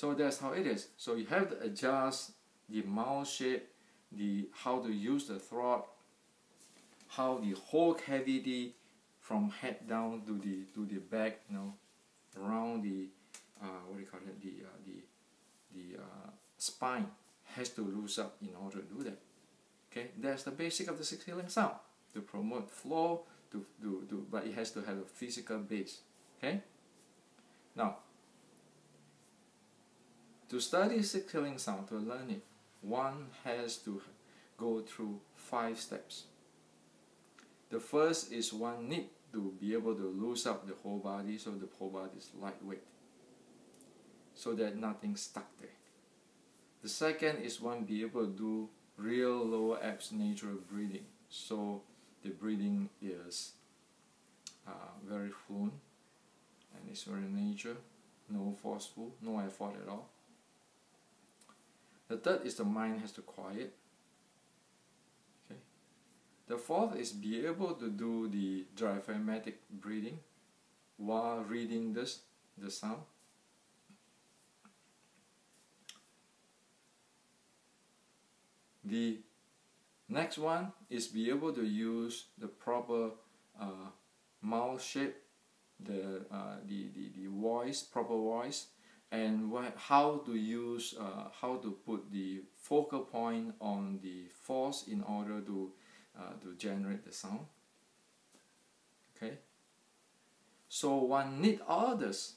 So that's how it is. So you have to adjust the mouth shape, how to use the throat, how the whole cavity from head down to the back, around the what do you call it, the spine has to loose up in order to do that. Okay, that's the basic of the sixth healing sound, to promote flow, but it has to have a physical base. Okay, now to study sixth healing sound, to learn it, one has to go through 5 steps. The first is one need to be able to loose up the whole body, so the whole body is lightweight, so that nothing stuck there. The second is one be able to do real lower abs natural breathing, so the breathing is very fluent and it's very nature, no forceful, no effort at all. The third is the mind has to quiet. Okay. The fourth is be able to do the diaphragmatic breathing while reading the sound. The next one is be able to use the proper mouth shape, the voice, proper voice, and how to put the focal point on the force in order to generate the sound. Okay, so one need all this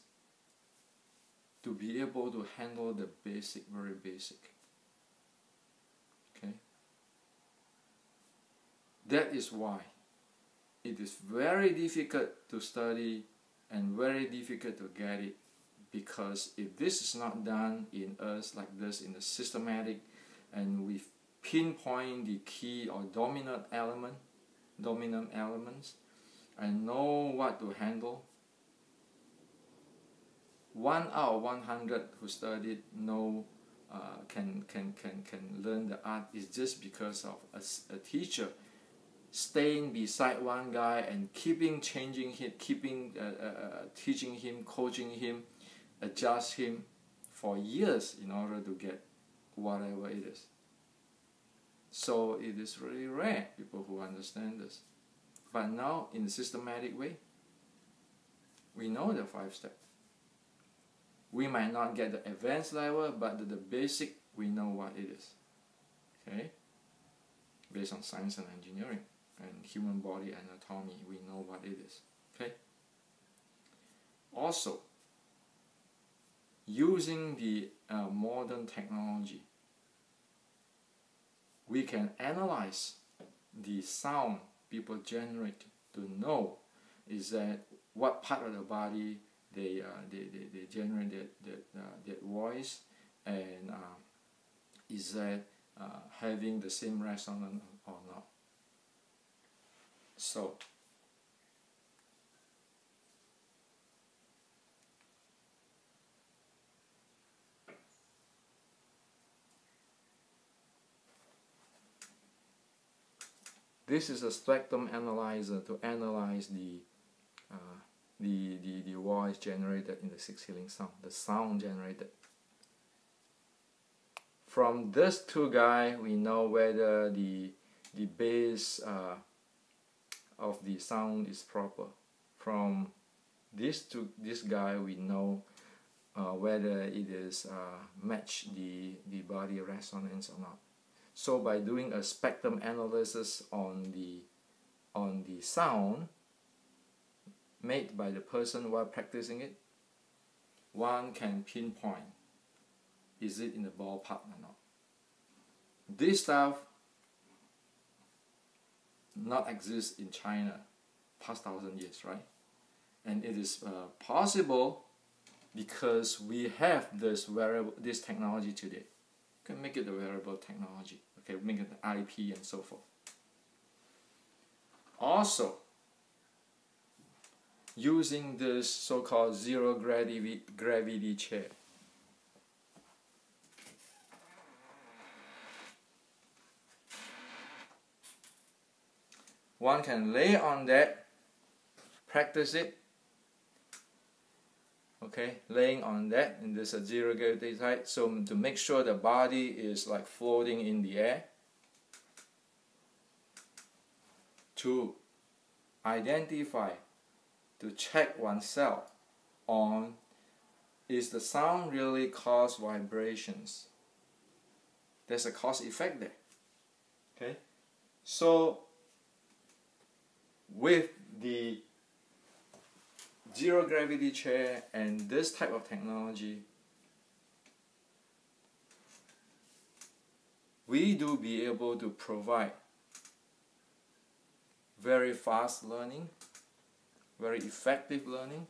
to be able to handle the basic, very basic. Okay, that is why it is very difficult to study and very difficult to get it, because if this is not done in us like this, in the systematic, and we pinpoint the key or dominant elements, and know what to handle, 1 out of 100 who studied can learn the art is just because of a teacher staying beside one guy and keeping changing him, teaching him, coaching him, adjust him for years in order to get whatever it is. So it is really rare people who understand this. But now in a systematic way, we know the 5 steps. We might not get the advanced level, but the basic, we know what it is. Okay? Based on science and engineering and human body anatomy, we know what it is. Okay? Also, using the modern technology, we can analyze the sound people generate to know is that what part of the body they generate that voice, and is that having the same resonance or not. So this is a spectrum analyzer to analyze the voice generated in the sixth healing sound, the sound generated. From these 2 guys, we know whether the base of the sound is proper. From this guy, we know whether it is match the body resonance or not. So by doing a spectrum analysis on the sound made by the person while practicing it, one can pinpoint, is it in the ballpark or not. This stuff not exist in China past 1,000 years, right? And it is possible because we have this technology today. You can make it a wearable technology, okay, make it an IP and so forth. Also, using this so-called zero gravity chair, one can lay on that, practice it. okay, laying on that in this zero gravity side, so to make sure the body is like floating in the air. To identify, to check oneself on, is the sound really cause vibrations? There's a cause effect there. Okay, so with the zero gravity chair and this type of technology, we do be able to provide very fast learning, very effective learning,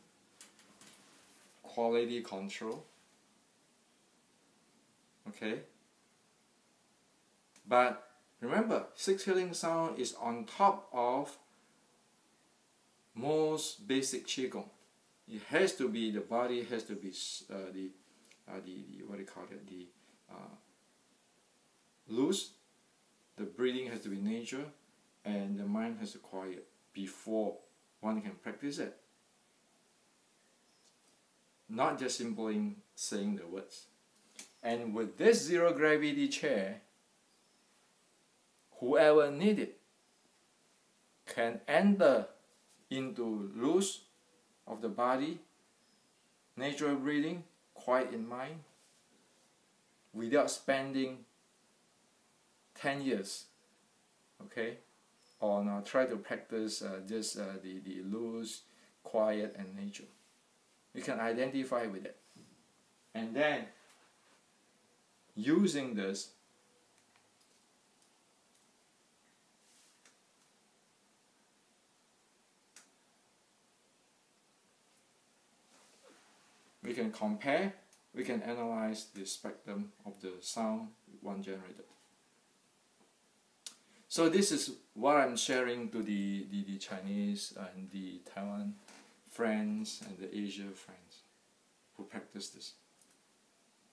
quality control. Okay, but remember, 6 Healing Sound is on top of most basic Qigong. It has to be, the body has to be the what do you call it, the loose, the breathing has to be nature, and the mind has to quiet before one can practice it. Not just simply saying the words. And with this zero gravity chair, whoever needs it can enter into loose of the body, natural breathing, quiet in mind, without spending 10 years, okay, on try to practice the loose, quiet, and nature. You can identify with it, and then using this, we can compare, we can analyze the spectrum of the sound one generated. So this is what I'm sharing to the Chinese and the Taiwan friends and the Asia friends who practice this.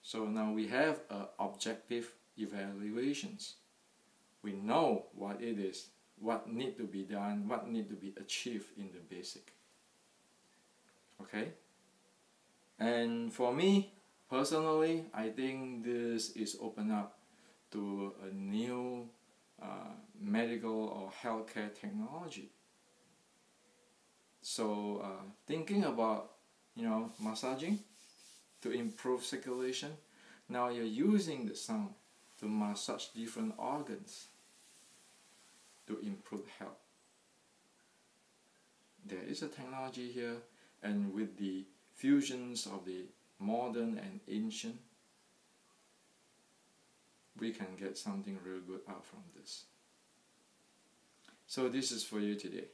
So now we have objective evaluations. We know what it is, what need to be done, what need to be achieved in the basic. Okay? And for me, personally, I think this is open up to a new medical or healthcare technology. So thinking about, massaging to improve circulation, now you're using the sound to massage different organs to improve health. There is a technology here, and with the fusions of the modern and ancient, we can get something real good out from this. So this is for you today.